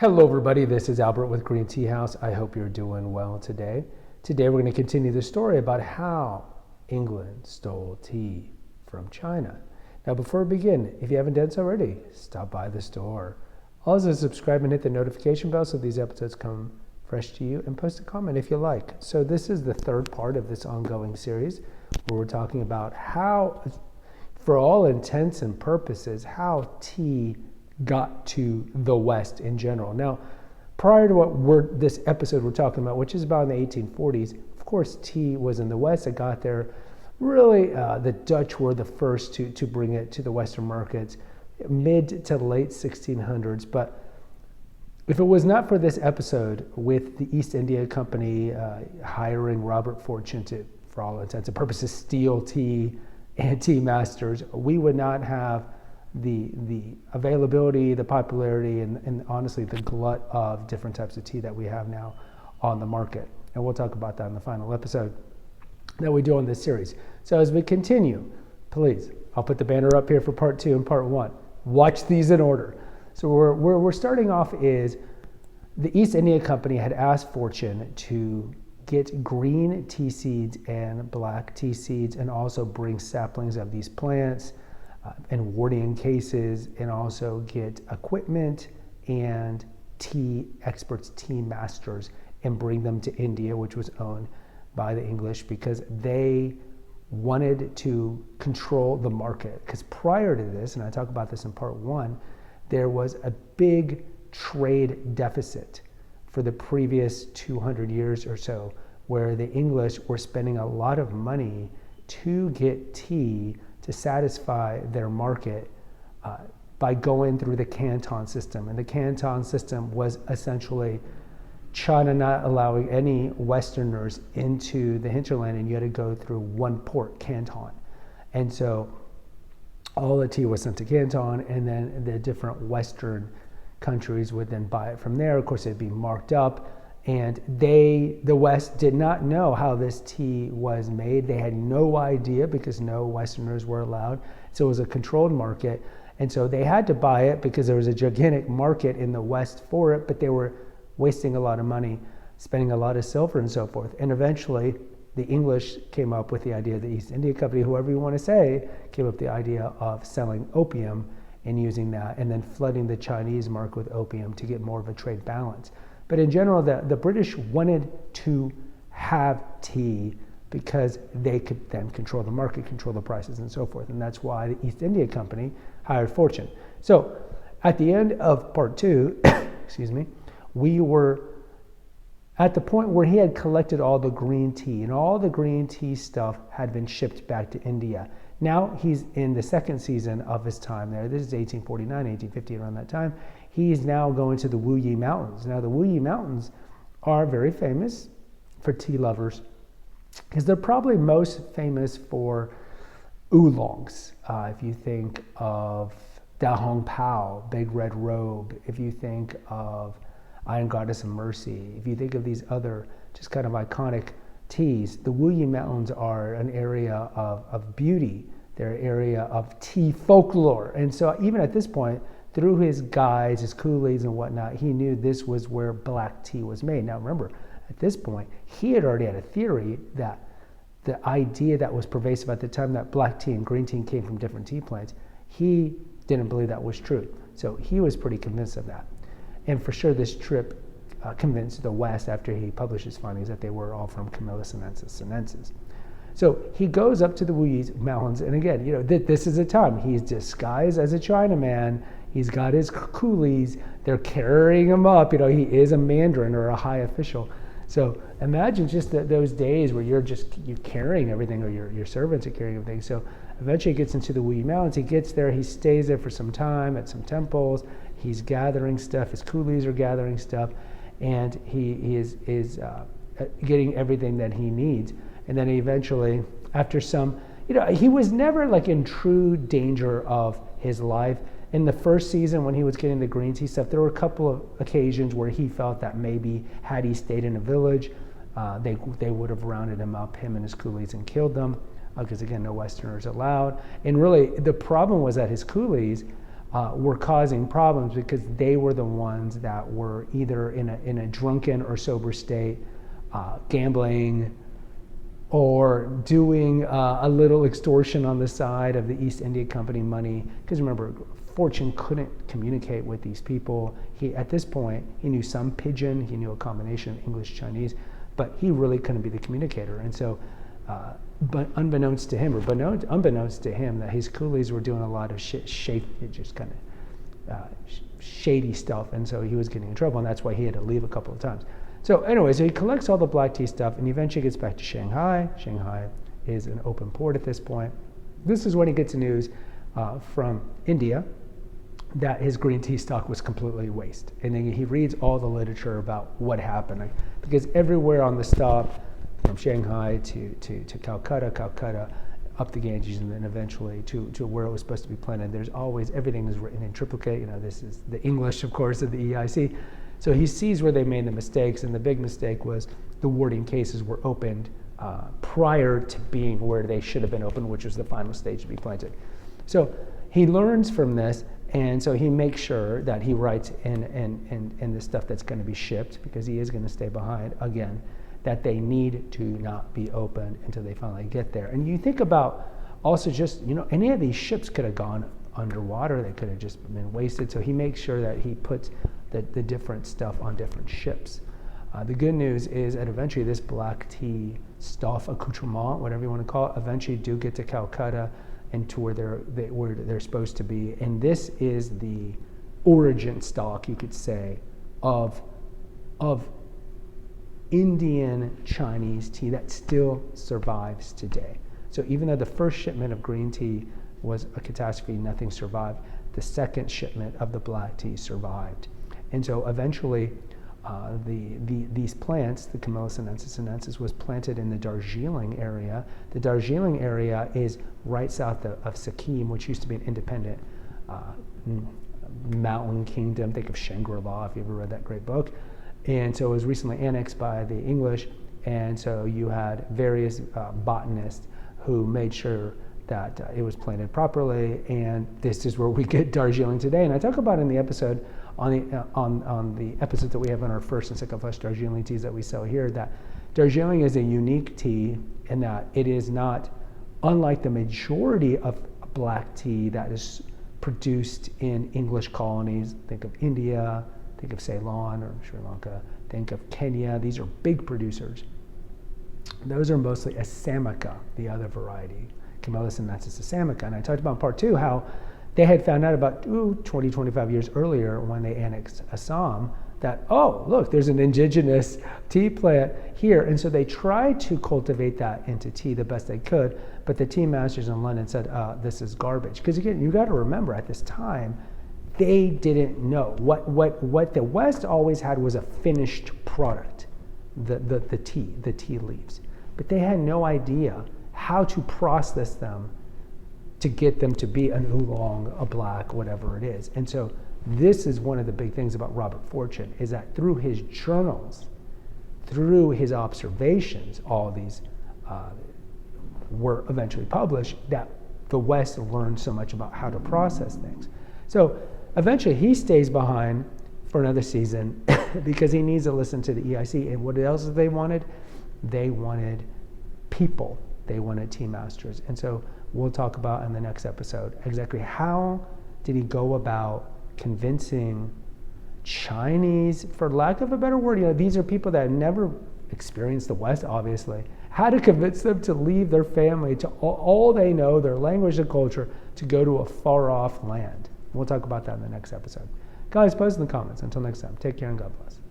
Hello everybody, this is Albert with Green Tea House. I hope you're doing well today. Today we're going to continue the story about how England stole tea from China. Now before we begin, if you haven't done so already, stop by the store. Also subscribe and hit the notification bell so these episodes come fresh to you, and post a comment if you like. So this is the third part of this ongoing series where we're talking about how, for all intents and purposes, how tea got to the West in general. Now, prior to this episode we're talking about, which is about in the 1840s, of course, tea was in the West. It got there. Really, the Dutch were the first to bring it to the Western markets, mid to late 1600s. But if it was not for this episode with the East India Company hiring Robert Fortune to, for all intents and purposes, steal tea and tea masters, we would not have the availability, the popularity, and honestly the glut of different types of tea that we have now on the market. And we'll talk about that in the final episode that we do on this series. So as we continue, please, I'll put the banner up here for part 2 and part 1. Watch these in order. So we're starting off is the East India Company had asked Fortune to get green tea seeds and black tea seeds, and also bring saplings of these plants and warning cases, and also get equipment and tea experts, tea masters, and bring them to India, which was owned by the English, because they wanted to control the market. Because prior to this, and I talk about this in part 1, there was a big trade deficit for the previous 200 years or so, where the English were spending a lot of money to get tea to satisfy their market by going through the Canton system. And the Canton system was essentially China not allowing any Westerners into the hinterland, and you had to go through one port, Canton. And so all the tea was sent to Canton, and then the different Western countries would then buy it from there. Of course, it'd be marked up. And the West did not know how this tea was made. They had no idea, because no Westerners were allowed. So it was a controlled market. And so they had to buy it because there was a gigantic market in the West for it, but they were wasting a lot of money, spending a lot of silver and so forth. And eventually the English came up with the idea, the East India Company, whoever you want to say, came up with the idea of selling opium and using that, and then flooding the Chinese market with opium to get more of a trade balance. But in general, the British wanted to have tea because they could then control the market, control the prices, and so forth. And that's why the East India Company hired Fortune. So at the end of part 2, excuse me, we were at the point where he had collected all the green tea, and all the green tea stuff had been shipped back to India. Now he's in the second season of his time there. This is 1849, 1850, around that time. He's now going to the Wuyi Mountains. Now the Wuyi Mountains are very famous for tea lovers, because they're probably most famous for oolongs. If you think of Da Hong Pao, Big Red Robe, if you think of Iron Goddess of Mercy, if you think of these other just kind of iconic teas, the Wuyi Mountains are an area of beauty. They're an area of tea folklore. And so even at this point, through his guides, his coolies and whatnot, he knew this was where black tea was made. Now remember, at this point, he had already had a theory that the idea that was pervasive at the time, that black tea and green tea came from different tea plants, he didn't believe that was true. So he was pretty convinced of that. And for sure, this trip convinced the West, after he published his findings, that they were all from Camellia sinensis. So he goes up to the Wuyi Mountains, and again, this is a time he's disguised as a Chinaman. He's got his coolies. They're carrying him up. He is a mandarin or a high official. So imagine just those days where you're carrying everything, or your servants are carrying everything. So eventually he gets into the Wuyi Mountains. He gets there. He stays there for some time at some temples. He's gathering stuff. His coolies are gathering stuff, and he is getting everything that he needs. And then eventually, after some, he was never like in true danger of his life. In the first season, when he was getting the green tea stuff, there were a couple of occasions where he felt that maybe had he stayed in a village, they would have rounded him up, him and his coolies, and killed them, because again, no Westerners allowed. And really, the problem was that his coolies were causing problems because they were the ones that were either in a drunken or sober state, gambling, or doing a little extortion on the side of the East India Company money. Because remember, Fortune couldn't communicate with these people. At this point, he knew some pidgin, he knew a combination of English, Chinese, but he really couldn't be the communicator. And so, but unbeknownst to him, that his coolies were doing a lot of just kind of shady stuff, and so he was getting in trouble, and that's why he had to leave a couple of times. So anyway, so he collects all the black tea stuff and eventually gets back to Shanghai. Shanghai is an open port at this point. This is when he gets news from India that his green tea stock was completely waste. And then he reads all the literature about what happened. Because everywhere on the stop, from Shanghai to Calcutta, up the Ganges, and then eventually to where it was supposed to be planted, there's always, everything is written in triplicate. This is the English, of course, of the EIC. So he sees where they made the mistakes, and the big mistake was the warding cases were opened prior to being where they should have been opened, which was the final stage to be planted. So he learns from this, and so he makes sure that he writes in the stuff that's going to be shipped, because he is going to stay behind, again, that they need to not be opened until they finally get there. And you think about also just, any of these ships could have gone underwater, they could have just been wasted. So he makes sure that he puts the different stuff on different ships. The good news is that eventually this black tea stuff, accoutrement, whatever you want to call it, eventually do get to Calcutta and to where they're supposed to be. And this is the origin stock, you could say, of Indian Chinese tea that still survives today. So even though the first shipment of green tea was a catastrophe, nothing survived, the second shipment of the black tea survived. And so eventually, these plants, the Camellia sinensis, was planted in the Darjeeling area. The Darjeeling area is right south of Sikkim, which used to be an independent mountain kingdom. Think of Shangri-La, if you ever read that great book. And so it was recently annexed by the English, and so you had various botanists who made sure that it was planted properly, and this is where we get Darjeeling today. And I talk about in the episode, on the episodes that we have on our first and second flush Darjeeling teas that we sell here, that Darjeeling is a unique tea in that it is not, unlike the majority of black tea that is produced in English colonies, think of India, think of Ceylon or Sri Lanka, think of Kenya, these are big producers. Those are mostly Assamica, the other variety. Camellia sinensis Assamica. And I talked about in part 2 how they had found out about 20, 25 years earlier when they annexed Assam that, oh, look, there's an indigenous tea plant here. And so they tried to cultivate that into tea the best they could, but the tea masters in London said, this is garbage. Because again, you got to remember at this time, they didn't know. What the West always had was a finished product, the tea leaves. But they had no idea how to process them to get them to be an oolong, a black, whatever it is. And so this is one of the big things about Robert Fortune, is that through his journals, through his observations, all these were eventually published, that the West learned so much about how to process things. So eventually he stays behind for another season because he needs to listen to the EIC. And what else did they wanted? They wanted people. They wanted tea masters. And so we'll talk about in the next episode exactly how did he go about convincing Chinese, for lack of a better word, these are people that have never experienced the West, obviously, how to convince them to leave their family, to all they know, their language and culture, to go to a far off land. We'll talk about that in the next episode. Guys, post in the comments. Until next time, take care and God bless.